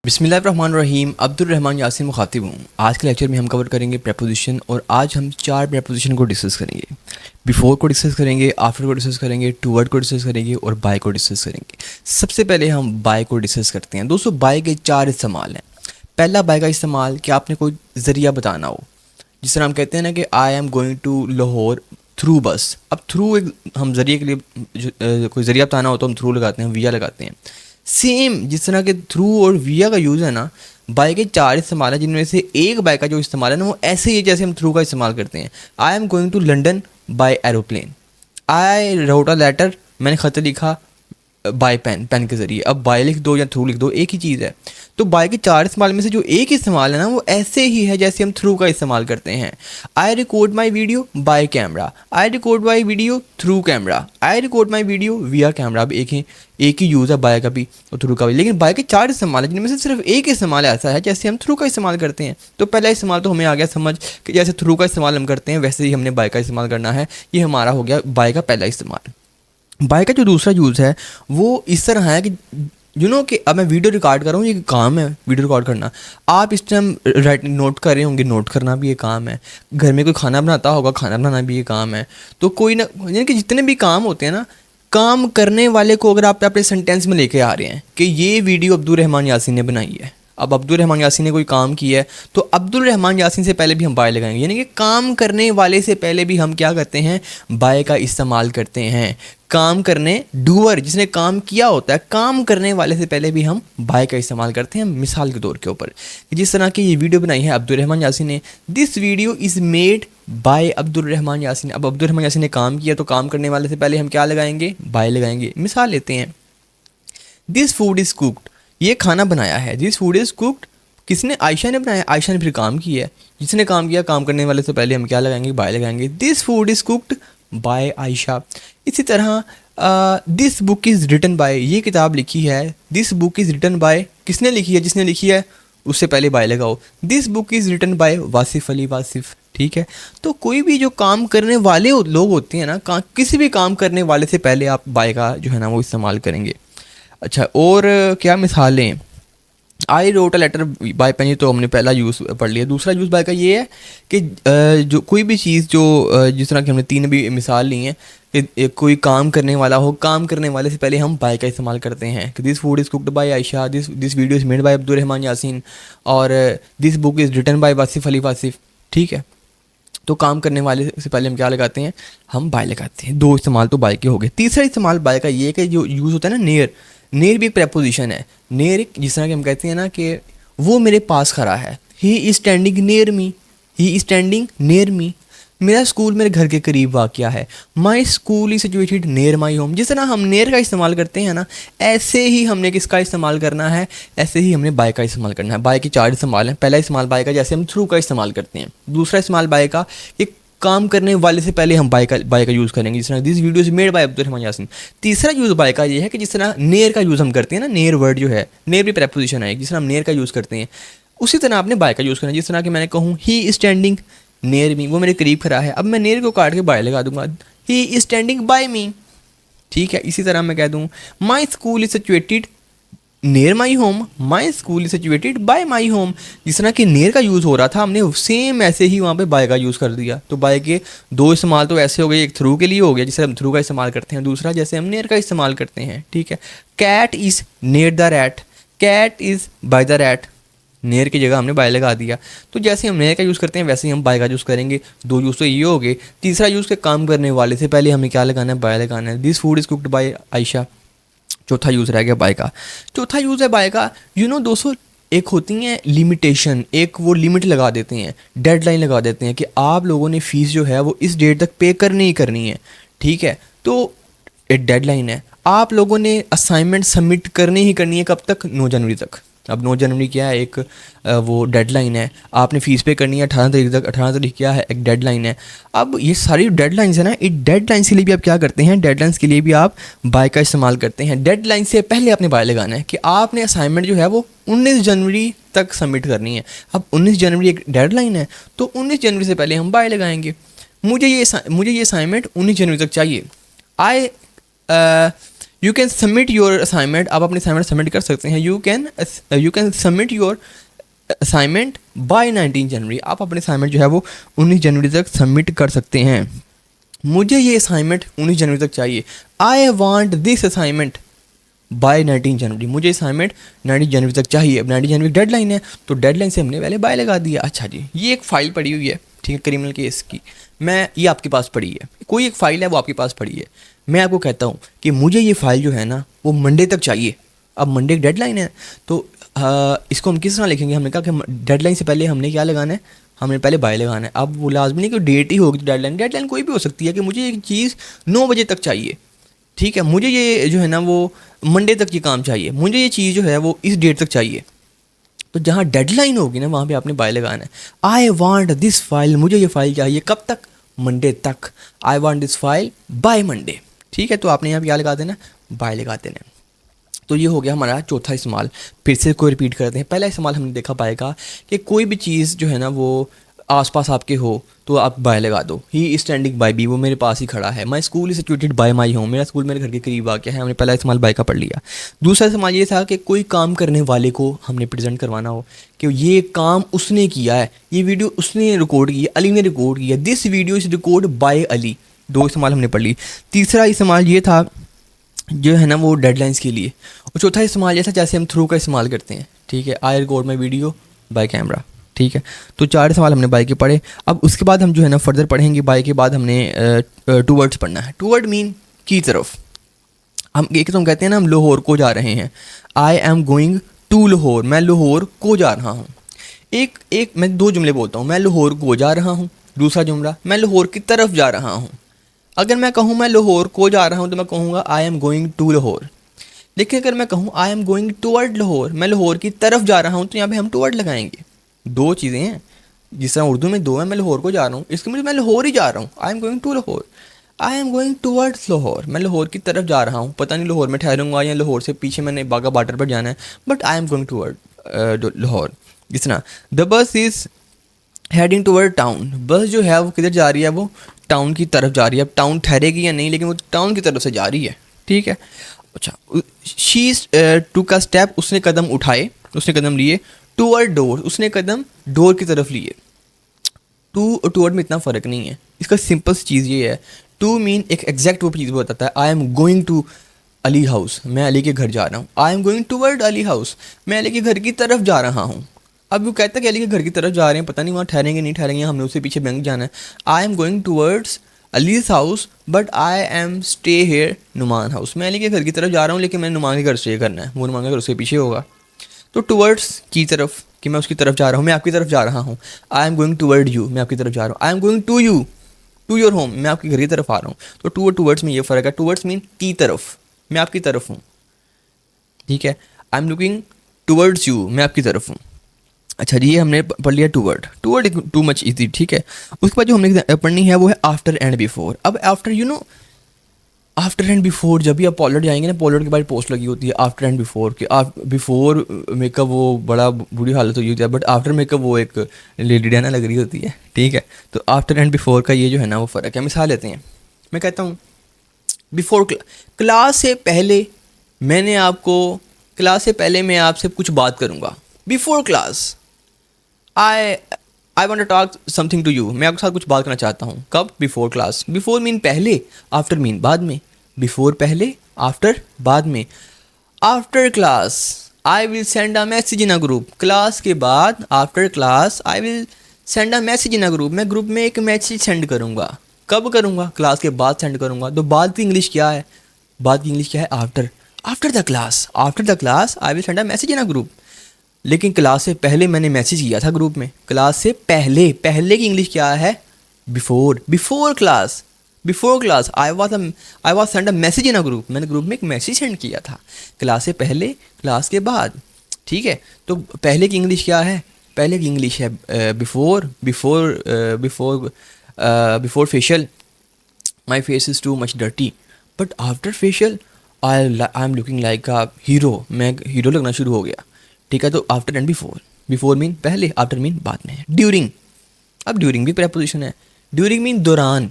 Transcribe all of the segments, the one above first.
बिस्मिल्लाहिर्रहमानिर्रहीम। अब्दुल रहमान यासिन मुखातिब हूँ। आज के लेक्चर में हम कवर करेंगे प्रेपोजिशन और आज हम 4 प्रेपोजिशन को डिस्कस करेंगे। बिफोर को डिस्कस करेंगे, आफ्टर को डिस्कस करेंगे, टूवर्ड को डिस्कस करेंगे और बाय को डिस्कस करेंगे। सबसे पहले हम बाय को डिस्कस करते हैं। दोस्तों, बाय के 4 इस्तेमाल हैं। पहला बाय का इस्तेमाल कि आपने कोई ज़रिया बताना हो, जिस तरह हम कहते हैं ना कि I am going to Lahore through bus. अब थ्रू एक हम ज़रिए के लिए कोई ज़रिया बताना हो तो हम थ्रू लगाते हैं, विया लगाते हैं। सेम जिस तरह के थ्रू और विया का यूज़ है ना, बाय के 4 इस्तेमाल है, जिनमें से एक बाय का जो इस्तेमाल है ना वो ऐसे ही है जैसे हम थ्रू का इस्तेमाल करते हैं। I am going to London by aeroplane. I wrote a letter, मैंने ख़त लिखा बाय पेन, पेन के ज़रिए। अब बाय लिख दो या थ्रू लिख दो, एक ही चीज़ है। तो बाय के 4 इस्तेमाल में से जो एक इस्तेमाल है ना वो ऐसे ही है जैसे हम थ्रू का इस्तेमाल करते हैं। I record my video by camera, I record my video through camera, I record my video via camera. अब एक ही यूज़ है बाय का भी और थ्रू का भी, लेकिन बाय के 4 इस्तेमाल है जिनमें से सिर्फ एक इस्तेमाल ऐसा है जैसे हम थ्रू का इस्तेमाल करते हैं। तो पहला इस्तेमाल तो हमें आ गया समझ कि जैसे थ्रू का इस्तेमाल हम करते हैं वैसे ही हमने बाय का इस्तेमाल करना है। ये हमारा हो गया बाय का पहला इस्तेमाल। बाय का जो दूसरा यूज़ है वो इस तरह है कि कि अब मैं वीडियो रिकॉर्ड कर रहा हूँ, ये काम है वीडियो रिकॉर्ड करना। आप इस टाइम राइटिंग नोट कर रहे होंगे, नोट करना भी ये काम है। घर में कोई खाना बनाता होगा, खाना बनाना भी ये काम है। तो कोई ना, यानी कि जितने भी काम होते हैं ना, काम करने वाले को अगर आप अपने सेंटेंस में लेके आ रहे हैं कि ये वीडियो अब्दुल रहमान यासीन ने बनाई है, अब अब्दुल रहमान यासीन ने कोई काम किया है तो अब्दुल रहमान यासीन से पहले भी हम बाय लगाएंगे। यानी कि काम करने वाले से पहले भी हम क्या करते हैं, बाय का इस्तेमाल करते हैं। काम करने, डूअर जिसने काम किया होता है, काम करने वाले से पहले भी हम बाय का इस्तेमाल करते हैं। मिसाल के तौर के ऊपर जिस तरह की ये वीडियो बनाई है अब्दुल रहमान यासीन ने, this video is made by Abdul Rahman Yasin. अब अब्दुल रहमान यासीन ने काम किया तो काम करने वाले से पहले हम क्या लगाएंगे, बाय लगाएंगे। मिसाल लेते हैं, दिस फूड इज़ कुकड, ये खाना बनाया है। दिस फूड इज़ कुकड, किसने, आयशा ने बनाया। आयशा ने फिर काम किया है, जिसने काम किया, काम करने वाले से पहले हम क्या लगाएंगे, बाय लगाएंगे। This food is cooked by Ayesha. इसी तरह this book is written by, ये किताब लिखी है। This book is written by, किसने लिखी है, जिसने लिखी है उससे पहले बाय लगाओ। This book is written by Wasif Ali Wasif. ठीक है, तो कोई भी जो काम करने वाले लोग होते हैं ना, किसी भी काम करने वाले से पहले आप बाय का जो है ना वो इस्तेमाल करेंगे। अच्छा, और क्या मिसालें, I wrote a letter by pen, ये तो हमने पहला यूज़ पढ़ लिया। दूसरा यूज़ बाय का ये है कि जो कोई भी चीज़ जो जिस तरह की हमने 3 भी मिसाल ली हैं कि कोई काम करने वाला हो, काम करने वाले से पहले हम बाय का इस्तेमाल करते हैं कि this food is cooked by Ayesha, this video is made by Abdul Rahman Yasin, और this book is written by Wasif Ali Wasif. ठीक है, तो काम करने वाले से पहले हम क्या लगाते हैं, हम बाय लगाते हैं। 2 इस्तेमाल तो बाय के हो गए। तीसरा इस्तेमाल बाय का ये है कि जो यूज़ होता है ना, नेयर, नेयर भी एक प्रेपोजिशन है। नेयर एक, जिस तरह कि हम कहते हैं ना कि वो मेरे पास खड़ा है, he is standing near me, he is standing near me. मेरा स्कूल मेरे घर के करीब वाक़या है। My school is situated near my home. जिस तरह हम नियर का इस्तेमाल करते हैं ना, ऐसे ही हमने किसका इस्तेमाल करना है, ऐसे ही हमने बाय का इस्तेमाल करना है। बाय के 4 इस्तेमाल हैं। पहला इस्तेमाल बाय का जैसे हम थ्रू का इस्तेमाल करते हैं। दूसरा इस्तेमाल बाय का कि काम करने वाले से पहले हम बाय का यूज़ करेंगे, जिस तरह this video is made by Abdul Rahman Yasin. तीसरा यूज़ बाय का ये है कि जिस तरह नेयर का यूज़ हम करते हैं ना, नेयर वर्ड जो है, नेयर भी प्रेपोजिशन है, जिस तरह हम नेयर का यूज़ करते हैं उसी तरह आपने बाय का यूज़ करना है। जिस तरह कि मैंने कहूँ he is standing near me, वो मेरे करीब खड़ा है। अब मैं नियर को काट के बाय लगा दूंगा, ही इज स्टैंडिंग बाय मी। ठीक है, इसी तरह मैं कह दूँ my school is situated near my home, my school is situated bye my home. जिस तरह कि नियर का यूज़ हो रहा था, हमने सेम ऐसे ही वहाँ पे बाय का यूज़ कर दिया। तो बाय के 2 इस्तेमाल तो ऐसे हो गए, एक थ्रू के लिए हो गया जिससे हम थ्रू का इस्तेमाल करते हैं, दूसरा जैसे हम नियर का इस्तेमाल करते हैं। ठीक है, cat is near the rat, cat is by the rat, near की जगह हमने बाय लगा दिया। तो जैसे हम नेयर का यूज़ करते हैं वैसे ही हम बाय का यूज़ करेंगे। 2 यूज़ तो ये हो गए। तीसरा यूज़ के काम करने वाले से पहले हमें क्या लगाना है, बाय लगाना है। This food is cooked by Ayesha. चौथा यूज़ रह गया बाय का। चौथा यूज़ है बाय का, दोस्तों, एक होती हैं लिमिटेशन, एक वो लिमिट लगा देते हैं, डेडलाइन लगा देते हैं कि आप लोगों ने फ़ीस जो है वो इस डेट तक पे करनी ही करनी है। ठीक है, तो एक डेडलाइन है, आप लोगों ने असाइनमेंट सबमिट करनी ही करनी है। कब तक, 9 जनवरी तक। अब 9 जनवरी क्या है, एक वो डेडलाइन है। आपने फ़ीस पे करनी है 18 तारीख तक, 18 तारीख क्या है, एक डेडलाइन है। अब ये सारी डेडलाइंस है ना, इस डेडलाइंस के लिए भी आप क्या करते हैं, डेडलाइंस के लिए भी आप बाय का इस्तेमाल करते हैं। डेडलाइन से पहले आपने बाय लगाना है कि आपने असाइनमेंट जो है वो 19 जनवरी तक सबमिट करनी है। अब 19 जनवरी एक डेडलाइन है, तो 19 जनवरी से पहले हम बाय लगाएंगे। मुझे ये असाइनमेंट 19 जनवरी तक चाहिए। You can submit your assignment, आप अपनी असाइनमेंट सबमिट कर सकते हैं। You can submit your assignment bye 19 जनवरी, आप अपने असाइनमेंट जो है वो 19 जनवरी तक सबमिट कर सकते हैं। मुझे ये असाइनमेंट 19 जनवरी तक चाहिए, I want this assignment bye 19 जनवरी, मुझे असाइनमेंट 19 जनवरी तक चाहिए। अब 19 जनवरी डेडलाइन है, तो डेडलाइन से हमने पहले बाय लगा दिया। अच्छा जी, ये एक फ़ाइल पड़ी हुई है, ठीक है, क्रिमिनल केस की, मैं ये आपके पास पड़ी है, कोई एक फ़ाइल है वो आपके पास पड़ी है, मैं आपको कहता हूँ कि मुझे ये फ़ाइल जो है ना वो मंडे तक चाहिए। अब मंडे की डेडलाइन है, तो इसको हम किस तरह लिखेंगे? हमने कहा कि डेडलाइन से पहले हमने क्या लगाना है, हमने पहले बाय लगाना है। अब वो लाजमी नहीं कि डेट ही होगी, डेडलाइन डेडलाइन कोई भी हो सकती है कि मुझे एक चीज़ 9 बजे तक चाहिए, ठीक है, मुझे ये जो है ना वो मंडे तक ये काम चाहिए, मुझे ये चीज़ जो है वो इस डेट तक चाहिए। तो जहाँ डेडलाइन होगी ना वहाँ पे आपने बाय लगाना है। आई वांट दिस फाइल, मुझे ये फाइल चाहिए कब तक? मंडे तक। I want this file by Monday, ठीक है, तो आपने यहाँ पे क्या लगा देना? बाय लगा देना। तो ये हो गया हमारा चौथा इस्तेमाल। फिर से कोई रिपीट करते हैं। पहला इस्तेमाल हमने देखा बाय का कि कोई भी चीज़ जो है ना वो आसपास आपके हो तो आप बाय लगा दो। ही स्टैंडिंग बाय बी, वो मेरे पास ही खड़ा है। My school is situated bye my home, मेरा स्कूल मेरे घर के करीब आ गया है। हमने पहला इस्तेमाल बाय का पढ़ लिया। दूसरा इस्तेमाल ये था कि कोई काम करने वाले को हमने प्रेजेंट करवाना हो कि ये काम उसने किया है, ये वीडियो उसने रिकॉर्ड की है, अली ने रिकॉर्ड किया, this video is record by Ali. दो इस्तेमाल हमने पढ़ ली। तीसरा इस्तेमाल ये था जो है ना वो डेडलाइंस के लिए। और चौथा इस्तेमाल ये था जैसे हम थ्रू का इस्तेमाल करते हैं, ठीक है, I record my video by camera, ठीक है। तो चार सवाल हमने बाय के पढ़े। अब उसके बाद हम जो है ना फर्दर पढ़ेंगे। बाय के बाद हमने टूवर्ड्स पढ़ना है। टूवर्ड मीन की तरफ। हम एक तो हम कहते हैं ना हम लाहौर को जा रहे हैं, I am going to Lahore, मैं लाहौर को जा रहा हूँ। एक मैं दो जुमले बोलता हूँ, मैं लाहौर को जा रहा हूँ। दूसरा जुमला, मैं लाहौर की तरफ जा रहा हूँ। अगर मैं कहूँ मैं लाहौर को जा रहा हूँ तो मैं कहूँगा I am going to Lahore. लेकिन अगर मैं कहूँ I am going toward Lahore, मैं लाहौर की तरफ जा रहा हूँ, तो यहाँ पे हम टूवर्ड लगाएंगे। दो चीज़ें हैं, जिस तरह उर्दू में दो है, मैं लाहौर को जा रहा हूँ, इसके मतलब मैं लाहौर ही जा रहा हूँ। I am going to Lahore, I am going towards Lahore, मैं लाहौर की तरफ जा रहा हूँ। पता नहीं लाहौर में ठहरूंगा या लाहौर से पीछे मैंने बागा बॉर्डर पर जाना है, but I am going toward Lahore. जिस तरह the bus is heading toward town, बस जो है वो किधर जा रही है? वो टाउन की तरफ जा रही है। अब टाउन ठहरेगी या नहीं, लेकिन वो टाउन की तरफ से जा रही है, ठीक है। अच्छा, शी टूक अ स्टेप, उसने कदम उठाए, उसने कदम लिए। टूवर्ड डोर, उसने कदम डोर की तरफ लिए। टू और टूवर्ड में इतना फ़र्क नहीं है। इसका सिंपल सी चीज़ ये है, टू मीन एक एग्जैक्ट वो चीज़ बताता है। I am going to Ali house, मैं अली के घर जा रहा हूँ। I am going toward Ali house, मैं अली के घर की तरफ जा रहा हूँ। अब वो कहता है कि अली के घर की तरफ जा रहे हैं, पता नहीं वहाँ ठहरेंगे नहीं ठहरेंगे, हमने उससे पीछे बैंक जाना है। I am going towards Ali's house but I am stay here Numan house, मैं अली के घर की तरफ जा रहा हूँ लेकिन मैंने नुमान के घर स्टे करना है, वो नुमान के घर उसके पीछे होगा। तो टूवर्ड्स की तरफ, कि मैं उसकी तरफ जा रहा हूँ, मैं आपकी तरफ जा रहा हूँ। I am going toward you, मैं आपकी तरफ जा रहा हूँ। I am going to you, to your home, मैं आपके घर की तरफ आ रहा हूँ। तो टू और टूवर्ड्स में ये फ़र्क है। टूवर्ड्स मीन की तरफ, मैं आपकी तरफ हूँ, ठीक है। I am looking towards you, मैं आपकी तरफ हूँ। अच्छा जी, ये हमने पढ़ लिया toward. Toward too much easy, ठीक है। उसके बाद जो हमने पढ़नी है वो है आफ्टर एंड बिफोर। अब after you know, after and before, जब भी आप पॉलर जाएंगे ना, पॉलर के बाद पोस्ट लगी होती है आफ्टर एंड बिफोर की। बिफोर मेकअप वो बड़ा बुरी हालत हुई होती है, बट आफ्टर मेकअप वो एक लेडी डैना लग रही होती है, ठीक है। तो आफ्टर एंड बिफोर का ये जो है ना वो फ़र्क है। मिसाल लेते हैं, मैं कहता हूँ बिफोर क्लास से पहले मैंने आपको, क्लास से पहले मैं आपसे कुछ बात करूँगा। Before class I want to talk something to you, मैं आपके साथ कुछ बात करना चाहता हूँ। कब? Before class. बिफोर मीन पहले, आफ्टर मीन बाद में। बिफोर पहले, आफ्टर बाद में। After class I will send a message in a group, class के बाद after class I will send a message in a group, मैं ग्रुप में एक मैसेज सेंड करूँगा। कब करूँगा? क्लास के बाद सेंड करूँगा। तो बाद की इंग्लिश क्या है? बाद की इंग्लिश क्या है? After. After the class, after the class I will send a message in a group. लेकिन क्लास से पहले मैंने मैसेज किया था ग्रुप में। क्लास से पहले, पहले की इंग्लिश क्या है? Before. Before class, before class I was send a message in a group, मैंने ग्रुप में एक मैसेज सेंड किया था। क्लास से पहले, क्लास के बाद, ठीक है। तो पहले की इंग्लिश क्या है? पहले की इंग्लिश है before. Before facial my face is too much dirty, but after facial I am looking like a hero, मैं हीरो लगना शुरू हो गया, ठीक है। तो after and before. Before mean पहले, आफ्टर मीन बाद में। ड्यूरिंग, अब ड्यूरिंग भी प्रेपोजिशन है। ड्यूरिंग मीन दौरान,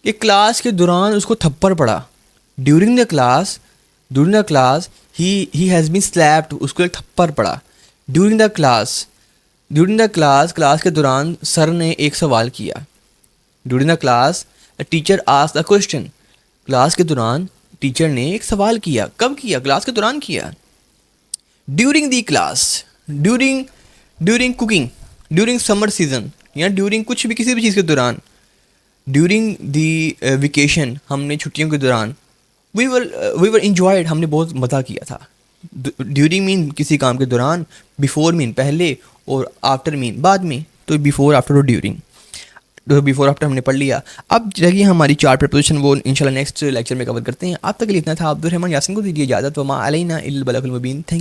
कि क्लास के दौरान उसको थप्पड़ पड़ा। During the class during the class he has been slapped, उसको एक थप्पड़ पड़ा। During the class, during the class, class के दौरान सर ने एक सवाल किया। During the class a teacher asked a question, class के दौरान टीचर ने एक सवाल किया। कब किया? क्लास के दौरान किया। During the class, during during cooking, during summer season, या ड्यूरिंग कुछ भी, किसी भी चीज़ के दौरान। ड्यूरिंग दी वेकेशन, हमने छुट्टियों के दौरान। वी वर इंजॉयड, हमने बहुत मज़ा किया था। ड्यूरिंग मीन किसी काम के दौरान, बिफोर मीन पहले, और आफ्टर मीन बाद में। तो बिफोर, आफ्टर और ड्यूरिंग। तो बिफोर आफ्टर हमने पढ़ लिया। अब रही हमारी 4 प्रपोजिशन, वो इंशाल्लाह नेक्स्ट लेक्चर में कवर करते हैं। अब तक के लिए इतना था। अब्दुल रहमान यासिन को दीजिए इजाज़त। वमा अलैना इल्लल बलागुल मुबीन। थैंक